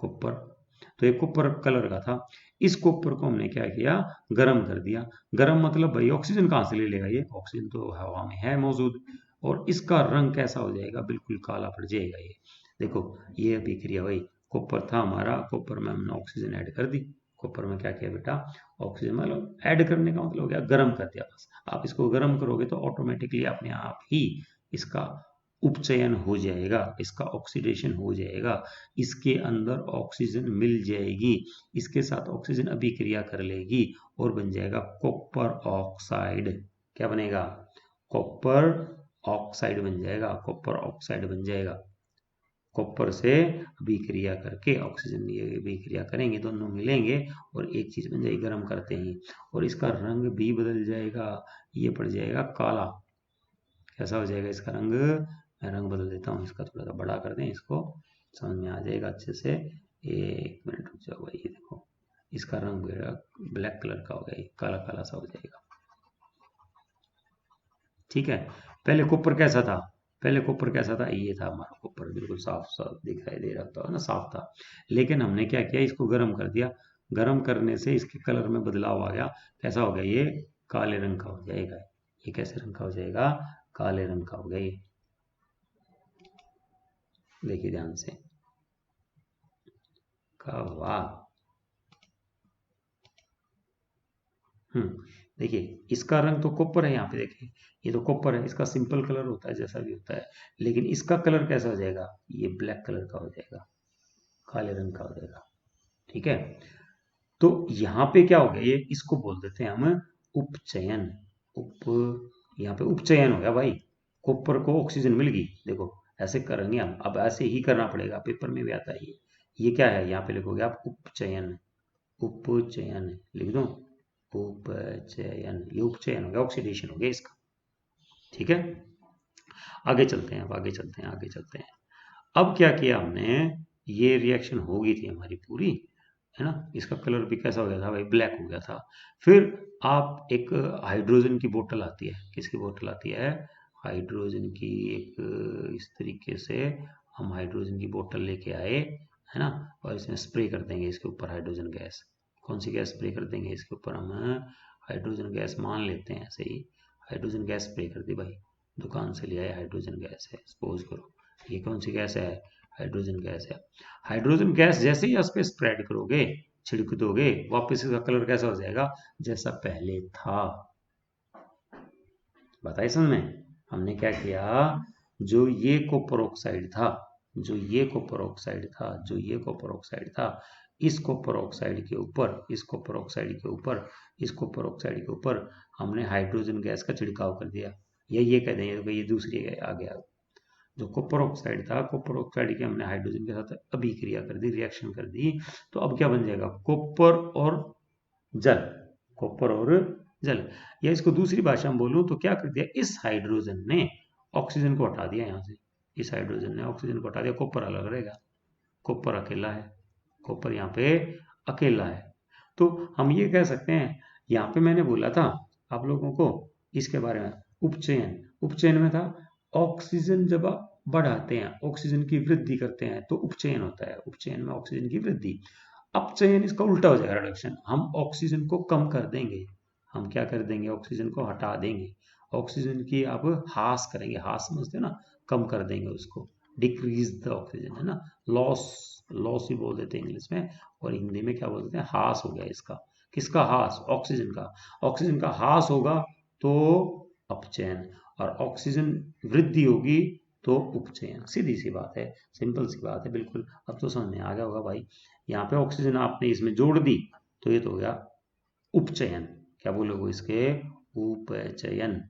कॉपर। तो एक कॉपर कलर का था, इस कॉपर को हमने क्या किया, गर्म कर दिया। गर्म मतलब भाई ऑक्सीजन कहाँ से ले लेगा, ये ऑक्सीजन तो हवा में है मौजूद, और इसका रंग कैसा हो जाएगा, बिल्कुल काला पड़ जाएगा ये। देखो ये अभिक्रिया भाई, कॉपर था हमारा, कॉपर में हमने ऑक्सीजन ऐड कर दी। कॉपर में क्या किया बेटा, ऑक्सीजन मतलब ऐड करने का मतलब हो गया गर्म कर दिया। बस आप इसको गर्म करोगे तो ऑटोमेटिकली अपने आप ही इसका उपचयन हो जाएगा, इसका ऑक्सीडेशन हो जाएगा, इसके अंदर ऑक्सीजन मिल जाएगी, इसके साथ ऑक्सीजन अभिक्रिया कर लेगी और बन जाएगा कॉपर ऑक्साइड। क्या बनेगा, कॉपर ऑक्साइड बन जाएगा, कॉपर ऑक्साइड बन जाएगा। कॉपर से अभिक्रिया करके ऑक्सीजन ये अभिक्रिया करेंगे, दोनों मिलेंगे और एक चीज बन जाएगी, गर्म करते ही, और इसका रंग भी बदल जाएगा, ये पड़ जाएगा काला। कैसा हो जाएगा इसका रंग, मैं रंग बदल देता हूँ इसका, थोड़ा सा बड़ा कर दें इसको, समझ में आ जाएगा अच्छे से। 1 मिनट रुक जाओ भाई, ये देखो इसका रंग ब्लैक कलर का हो गया, काला काला सा हो जाएगा, ठीक है। पहले कॉपर कैसा था, पहले कॉपर कैसा था, ये था हमारा कॉपर, बिल्कुल साफ साफ दिखाई दे रहा था ना, साफ था। लेकिन हमने क्या किया, इसको गर्म कर दिया, गर्म करने से इसके कलर में बदलाव आ गया। कैसा हो गया, ये काले रंग का हो जाएगा। ये कैसे रंग का हो जाएगा, काले रंग का हो गया ये। देखिए ध्यान से, वाह। देखिए इसका रंग तो कॉपर है, यहाँ पे देखिए ये तो कॉपर है, इसका सिंपल कलर होता है जैसा भी होता है, लेकिन इसका कलर कैसा हो जाएगा, ये ब्लैक कलर का हो जाएगा, काले रंग का हो जाएगा, ठीक है। तो यहाँ पे क्या हो गया, ये इसको बोल देते हैं हम उपचयन। यहाँ पे उपचयन हो गया भाई, कॉपर को ऑक्सीजन मिल गई। देखो ऐसे करेंगे हम, अब ऐसे ही करना पड़ेगा, पेपर में भी आता है ये क्या है, यहाँ पे लिखोगे आप उपचयन, उपचयन लिख दो, उपचयन, ये उपचयन हो गया, ऑक्सीडेशन हो गया इसका, ठीक है। आगे चलते हैं, अब आगे चलते हैं, आगे चलते हैं। अब क्या किया हमने, ये रिएक्शन हो गई थी हमारी पूरी, है ना। इसका कलर भी कैसा हो गया था भाई, ब्लैक हो गया था। फिर आप एक हाइड्रोजन की बोतल आती है, किसकी बोतल आती है, हाइड्रोजन की, एक इस तरीके से हम हाइड्रोजन की बोतल लेके आए, है ना, और इसमें स्प्रे कर देंगे इसके ऊपर हाइड्रोजन गैस। कौन सी गैस स्प्रे कर देंगे इसके ऊपर, हम हाइड्रोजन गैस मान लेते हैं, ऐसे ही हाइड्रोजन गैस स्प्रे कर दी भाई, दुकान से ले आए हाइड्रोजन गैस है, सपोज करो ये कौन सी गैस है, हाइड्रोजन गैस है। हाइड्रोजन गैस जैसे ही उस पर स्प्रेड करोगे, छिड़क दोगे, वापस इसका कलर कैसा हो जाएगा, जैसा पहले था। बताइए समझ में, हमने क्या किया, जो ये कॉपर ऑक्साइड था, जो ये कॉपर ऑक्साइड था, जो ये कॉपर ऑक्साइड था, इस कॉपर ऑक्साइड के ऊपर, इस कॉपर ऑक्साइड के ऊपर, इस कॉपर ऑक्साइड के ऊपर हमने हाइड्रोजन गैस का छिड़काव कर दिया, या ये कह देंगे ये दूसरी आ गया, जो कॉपर ऑक्साइड था, कॉपर ऑक्साइड की हमने हाइड्रोजन के साथ अभिक्रिया कर दी, रिएक्शन कर दी, तो अब क्या बन जाएगा, कॉपर और जल, कॉपर और जल। या इसको दूसरी भाषा में बोलूं तो क्या कर दिया, इस हाइड्रोजन ने ऑक्सीजन को हटा दिया, यहां से इस हाइड्रोजन ने ऑक्सीजन को हटा दिया, कॉपर अलग रहेगा, कॉपर अकेला है, कॉपर यहाँ पे अकेला है। तो हम ये कह सकते हैं, यहाँ पे मैंने बोला था आप लोगों को इसके बारे में, उपचयन, उपचयन में था ऑक्सीजन जब आप बढ़ाते हैं, ऑक्सीजन की वृद्धि करते हैं तो उपचयन होता है, उपचयन में ऑक्सीजन की वृद्धि। अपचयन इसका उल्टा हो जाएगा, रिडक्शन, हम ऑक्सीजन को कम कर देंगे, हम क्या कर देंगे, ऑक्सीजन को हटा देंगे, ऑक्सीजन की आप हास करेंगे, हास समझते हो ना, कम कर देंगे उसको, डिक्रीज द ऑक्सीजन, है ना, लॉस, लॉस ही बोल देते हैं इंग्लिश में, और हिंदी में क्या बोलते हैं, हास हो गया इसका, किसका हास, ऑक्सीजन का, ऑक्सीजन का हास होगा तो अपचयन, और ऑक्सीजन वृद्धि होगी तो उपचयन, सीधी सी बात है, सिंपल सी बात है बिल्कुल। अब तो समझ में आ गया होगा भाई, यहाँ पे ऑक्सीजन आपने इसमें जोड़ दी तो ये तो हो गया उपचयन, क्या बोलोगे इसके, उपचयन,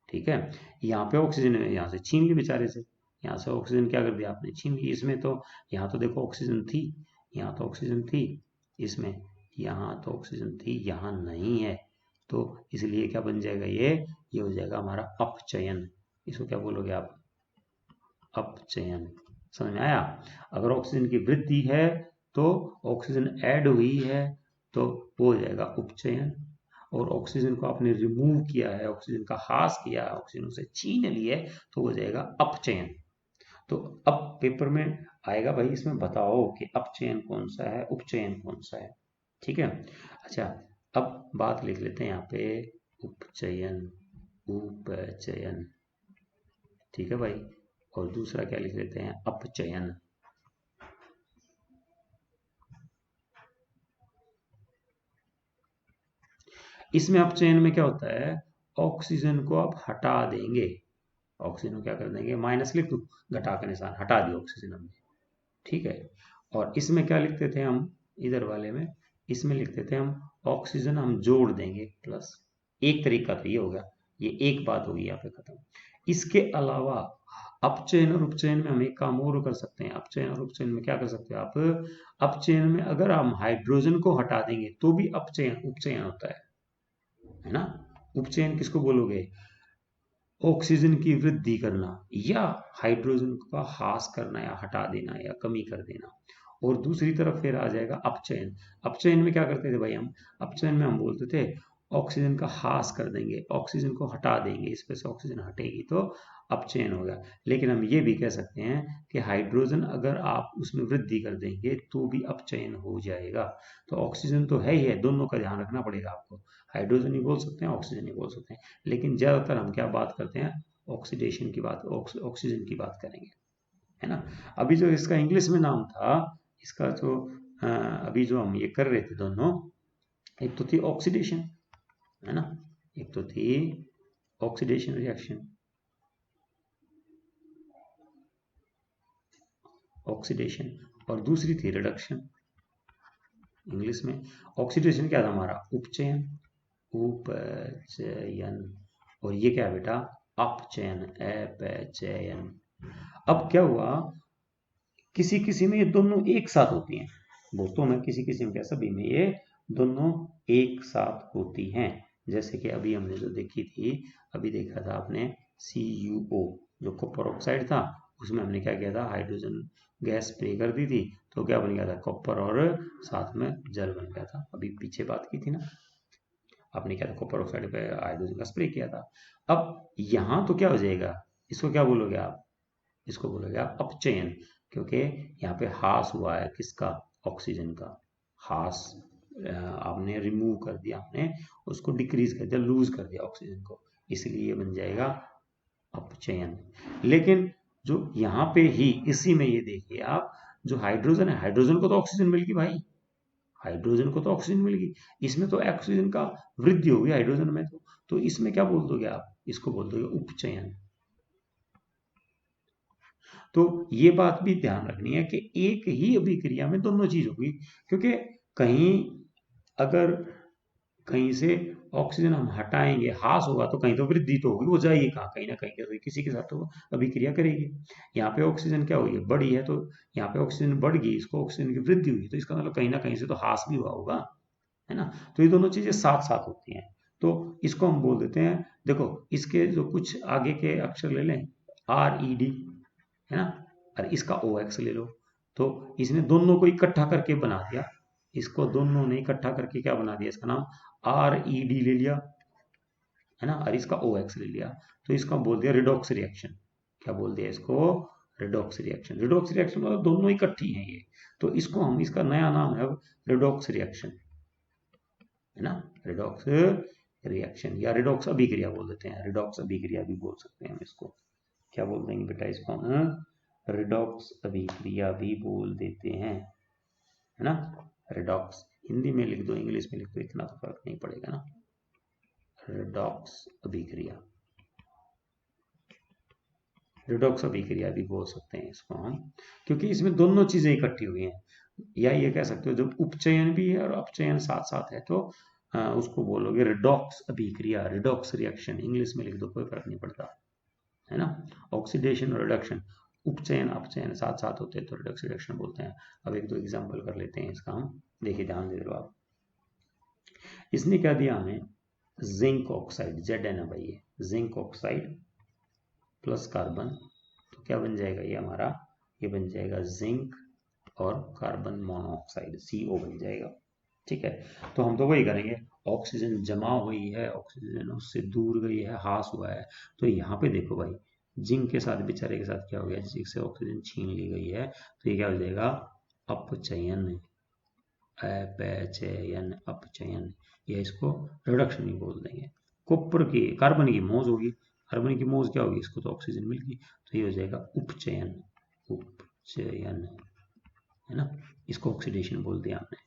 ठीक है। यहाँ पे ऑक्सीजन यहाँ से छीन ली बेचारे से, यहाँ से ऑक्सीजन क्या कर दिया आपने, छीन ली, इसमें तो यहाँ तो देखो ऑक्सीजन थी, यहाँ तो ऑक्सीजन थी इसमें, यहाँ तो ऑक्सीजन थी, यहाँ नहीं है, तो इसलिए क्या बन जाएगा, ये हो जाएगा हमारा अपचयन, इसको क्या बोलोगे आप, अपचयन, समझ में आया। अगर ऑक्सीजन की वृद्धि है तो ऑक्सीजन ऐड हुई है तो वो हो जाएगा उपचयन, और ऑक्सीजन को आपने रिमूव किया है, ऑक्सीजन का ह्रास किया है, ऑक्सीजन से छीन ली है तो हो जाएगा अपचयन। तो अब पेपर में आएगा भाई, इसमें बताओ कि अपचयन कौन सा है, उपचयन कौन सा है, ठीक है। अच्छा, अब बात लिख लेते हैं यहाँ पे, उपचयन, उपचयन, ठीक है भाई, और दूसरा क्या लिख लेते हैं, अपचयन। इसमें अपचयन में क्या होता है, ऑक्सीजन को आप हटा देंगे, ऑक्सीजन को क्या कर देंगे, माइनस लिख दो, घटा का निशान, हटा दिया ऑक्सीजन हमने, ठीक है। और इसमें क्या लिखते थे हम, इधर वाले में, इसमें लिखते थे हम ऑक्सीजन हम जोड़ देंगे प्लस, एक तरीका तो ये होगा, ये एक बात होगी यहाँ पे खत्म। इसके अलावा अपचयन और उपचयन में हम एक काम और कर सकते हैं, अपचयन और उपचयन में क्या कर सकते हो आप, अपचयन में अगर हम हाइड्रोजन को हटा देंगे तो भी अपचयन, उपचयन होता है ना। उपचयन किसको बोलोगे, ऑक्सीजन की वृद्धि करना, या हाइड्रोजन का ह्रास करना, या हटा देना, या कमी कर देना। और दूसरी तरफ फिर आ जाएगा अपचयन, अपचयन में क्या करते थे भाई हम, अपचयन में हम बोलते थे ऑक्सीजन का ह्रास कर देंगे, ऑक्सीजन को हटा देंगे, इस पे से ऑक्सीजन हटेगी तो अपचयन होगा। लेकिन हम ये भी कह सकते हैं कि हाइड्रोजन अगर आप उसमें वृद्धि कर देंगे तो भी अपचयन हो जाएगा। तो ऑक्सीजन तो है ही है, दोनों का ध्यान रखना पड़ेगा आपको, हाइड्रोजन ही बोल सकते हैं, ऑक्सीजन ही बोल सकते हैं, लेकिन ज्यादातर हम क्या बात करते हैं, ऑक्सीडेशन की बात, ऑक्सीजन की बात करेंगे, है ना। अभी जो इसका इंग्लिश में नाम था, इसका जो अभी जो हम ये कर रहे थे दोनों, एक तो थी ऑक्सीडेशन, है ना, एक तो थी ऑक्सीडेशन रिएक्शन, ऑक्सीडेशन, और दूसरी थी रिडक्शन। इंग्लिश में ऑक्सीडेशन क्या था हमारा, उपचयन, उपचयन, और ये क्या है बेटा, अपचयन, अपचयन। अब क्या हुआ, किसी किसी में ये दोनों एक साथ होती हैं, बहुतों में, किसी किसी में क्या, सभी में ये दोनों एक साथ होती हैं। जैसे कि अभी हमने जो देखी थी, अभी देखा था आपने CuO, जो कॉपर ऑक्साइड था, उसमें हमने क्या किया था, हाइड्रोजन गैस स्प्रे कर दी थी, तो क्या बन गया था, कॉपर और साथ में जल बन गया था। अभी पीछे बात की थी ना आपने, क्या था, कॉपर ऑक्साइड पे हाइड्रोजन का स्प्रे किया था। अब यहाँ तो क्या हो जाएगा, इसको क्या बोलोगे आप, इसको बोलोगे आप अपचयन, क्योंकि यहाँ पे ह्रास हुआ है किसका, ऑक्सीजन का, ह्रास, आपने रिमूव कर दिया, आपने उसको डिक्रीज कर दिया, लूज कर दिया ऑक्सीजन को, इसलिए बन जाएगा अपचयन। लेकिन जो यहाँ पे ही इसी में ये देखिए आप, जो हाइड्रोजन है, हाइड्रोजन को तो ऑक्सीजन मिल गई भाई, हाइड्रोजन को तो ऑक्सीजन मिल गई, इसमें तो ऑक्सीजन का वृद्धि होगी हाइड्रोजन में, तो इसमें क्या बोल दोगे आप, इसको बोल दोगे उपचयन। तो ये बात भी ध्यान रखनी है कि एक ही अभिक्रिया में दोनों चीज होगी, क्योंकि कहीं अगर कहीं से ऑक्सीजन हम हटाएंगे, ह्रास होगा तो कहीं तो वृद्धि तो होगी, वो जाएगी कहाँ, कहीं ना कहीं तो किसी के साथ तो अभिक्रिया करेगी। यहाँ पे ऑक्सीजन क्या हुई है, बढ़ी है, तो यहाँ पे ऑक्सीजन बढ़ गई, इसको ऑक्सीजन की वृद्धि हुई, तो इसका मतलब कहीं ना कहीं से तो ह्रास भी हुआ होगा, है ना। तो ये दोनों चीजें साथ साथ होती हैं, तो इसको हम बोल देते हैं, देखो इसके जो कुछ आगे के अक्षर ले लें, RED, है ना, और इसका OX ले लो, तो इसने दोनों को इकट्ठा करके बना दिया, इसको दोनों ने इकट्ठा करके क्या बना दिया, इसका नाम RED ले लिया, है ना, और इसका OX ले लिया, तो इसको हम बोल दिया रिडॉक्स रिएक्शन। क्या बोल दिया इसको, रिडॉक्स रिएक्शन। रिडॉक्स रिएक्शन मतलब दोनों इकट्ठी हैं ये, तो इसको हम, इसका नया नाम है अब रिडॉक्स रिएक्शन, है ना, रिडॉक्स रिएक्शन या रिडॉक्स अभिक्रिया बोल देते हैं, रिडॉक्स अभिक्रिया भी बोल सकते हैं हम इसको। क्या बोल देंगे बेटा इसको हम, रिडॉक्स अभिक्रिया भी बोल देते हैं, है ना। रिडॉक्स हिंदी में लिख दो, इंग्लिश में लिख दो, इतना तो फर्क नहीं पड़ेगा ना, रिडॉक्स अभिक्रिया, रिडॉक्स अभिक्रिया भी बोल सकते हैं इसको हम, क्योंकि इसमें दोनों चीजें इकट्ठी हुई हैं, या ये कह सकते हो जब उपचयन भी है और अपचयन साथ साथ है तो उसको बोलोगे रिडॉक्स अभिक्रिया, रिडॉक्स रिएक्शन, इंग्लिश में लिख दो कोई फर्क नहीं पड़ता, है ना। ऑक्सीडेशन और रिडक्शन, उपचयन अपचयन साथ साथ होते हैं तो रिडक्स रिएक्शन बोलते हैं। अब एक दो एग्जांपल कर लेते हैं इसका हम, देखिए ध्यान दे दो आप। इसने क्या दिया हमें, जिंक ऑक्साइड, Zn है भाई, ये जिंक ऑक्साइड प्लस कार्बन, तो क्या बन जाएगा ये हमारा, ये बन जाएगा जिंक और कार्बन मोनोऑक्साइड, CO बन जाएगा, ठीक है। तो हम तो वही करेंगे, ऑक्सीजन जमा हुई है, ऑक्सीजन उससे दूर गई है, ह्रास हुआ है, तो यहाँ पे देखो भाई, जिंक के साथ बेचारे के साथ क्या हो गया, जिससे ऑक्सीजन छीन ली गई है, तो ये क्या हो जाएगा, अपचयन, अपचयन, अपचयन, या इसको रिडक्शन ही बोल देंगे। कॉपर की, कार्बन की मौज होगी, कार्बन की मौज क्या होगी, इसको तो ऑक्सीजन मिल गई, तो ये हो जाएगा उपचयन, उपचयन, है ना, इसको ऑक्सीडेशन बोल दिया हमने।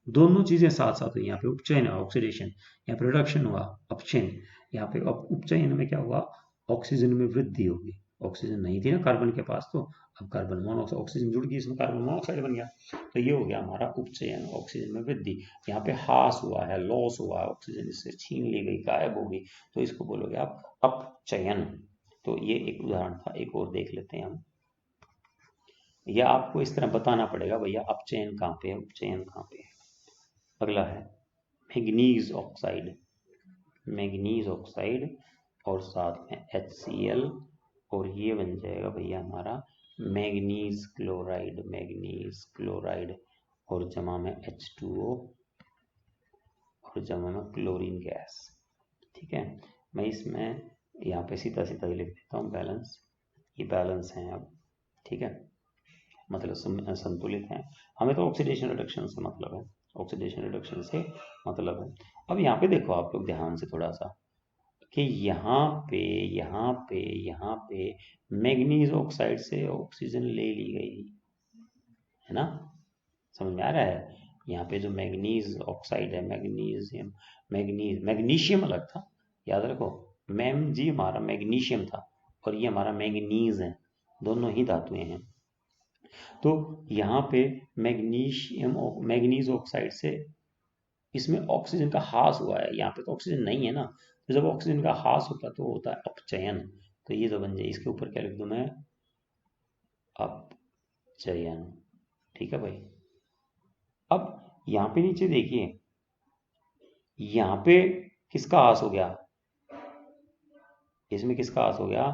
दोनों चीजें साथ साथ हुई, यहाँ पे उपचयन है ऑक्सीडेशन, यहाँ पे रिडक्शन हुआ अपचयन, यहाँ पे उपचयन में क्या हुआ, ऑक्सीजन में वृद्धि होगी, ऑक्सीजन नहीं थी ना कार्बन के पास, तो अब कार्बन मोनोऑक्साइड, ऑक्सीजन जुड़ गई इसमें, कार्बन मोनोऑक्साइड बन गया, तो ये हो गया हमारा उपचयन, ऑक्सीजन में वृद्धि। यहाँ पे ह्रास हुआ है, लॉस हुआ है, ऑक्सीजन इससे छीन ली गई, गायब हो गई, तो इसको बोलोगे आप अपचयन। तो ये एक उदाहरण था, एक और देख लेते हैं हम, या आपको इस तरह बताना पड़ेगा भैया अपचयन कहाँ पे है, उपचयन कहाँ पे है। अगला है मैग्नीज ऑक्साइड, मैग्नीज ऑक्साइड और साथ में HCl, और ये बन जाएगा भैया हमारा मैग्नीज क्लोराइड, मैग्नीज क्लोराइड, और जमा में H2O, और जमा में क्लोरीन गैस, ठीक है। मैं इसमें यहाँ पे सीधा सीधा ही लिख देता हूँ बैलेंस, ये बैलेंस है अब, ठीक है, मतलब संतुलित हैं। हमें तो ऑक्सीडेशन रिडक्शन से मतलब है, ऑक्सीडेशन रिडक्शन से मतलब है। अब यहाँ पे देखो आप लोग ध्यान से थोड़ा सा, कि यहाँ पे यहाँ पे यहाँ पे मैग्नीज ऑक्साइड से ऑक्सीजन ले ली गई, है ना, समझ में आ रहा है। यहाँ पे जो मैग्नीज ऑक्साइड है, मैग्नीशियम, मैग्नीशियम अलग था, याद रखो, मैम जी हमारा मैग्नीशियम था, और ये हमारा मैग्नीज है, दोनों ही धातुएं हैं। तो यहाँ पे मैग्नीशियम, मैग्नीज ऑक्साइड से इसमें ऑक्सीजन का ह्रास हुआ है, यहाँ पे तो ऑक्सीजन नहीं है ना, तो जब ऑक्सीजन का ह्रास होता है तो होता है अपचयन, तो ये तो बन जाए, इसके ऊपर क्या लिख दूं मैं, अपचयन, ठीक है भाई। अब यहाँ पे नीचे देखिए, यहाँ पे किसका ह्रास हो गया, इसमें किसका ह्रास हो गया,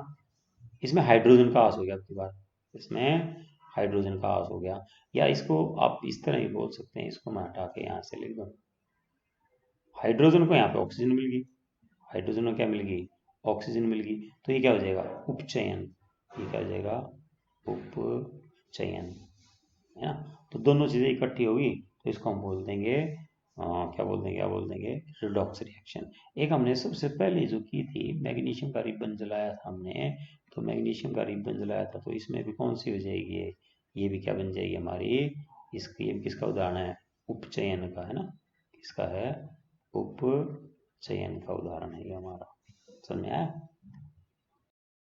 इसमें हाइड्रोजन का ह्रास हो गया, आपकी बात, इसमें हाइड्रोजन का ह्रास हो गया, या इसको आप इस तरह ही बोल सकते हैं, इसको मैं हटा के यहाँ से लिख दूँ, हाइड्रोजन को यहाँ पे ऑक्सीजन मिल गई, हाइड्रोजन को क्या मिल गई, ऑक्सीजन मिल गई, तो ये क्या हो जाएगा, उपचयन, ये क्या हो जाएगा, उपचयन, है ना। तो दोनों चीजें इकट्ठी होगी, तो इसको हम बोल देंगे क्या बोल देंगे, क्या बोल देंगे, रिडॉक्स रिएक्शन। एक हमने सबसे पहले जो की थी, मैग्नीशियम का रिबन जलाया था हमने, तो मैग्नीशियम का रिबन जलाया था, तो इसमें भी कौन सी हो जाएगी, ये भी क्या बन जाएगी हमारी, इसकी, ये किसका उदाहरण है, उपचयन का, है ना, किसका है, उपचयन का उदाहरण है ये हमारा, समझ में आया।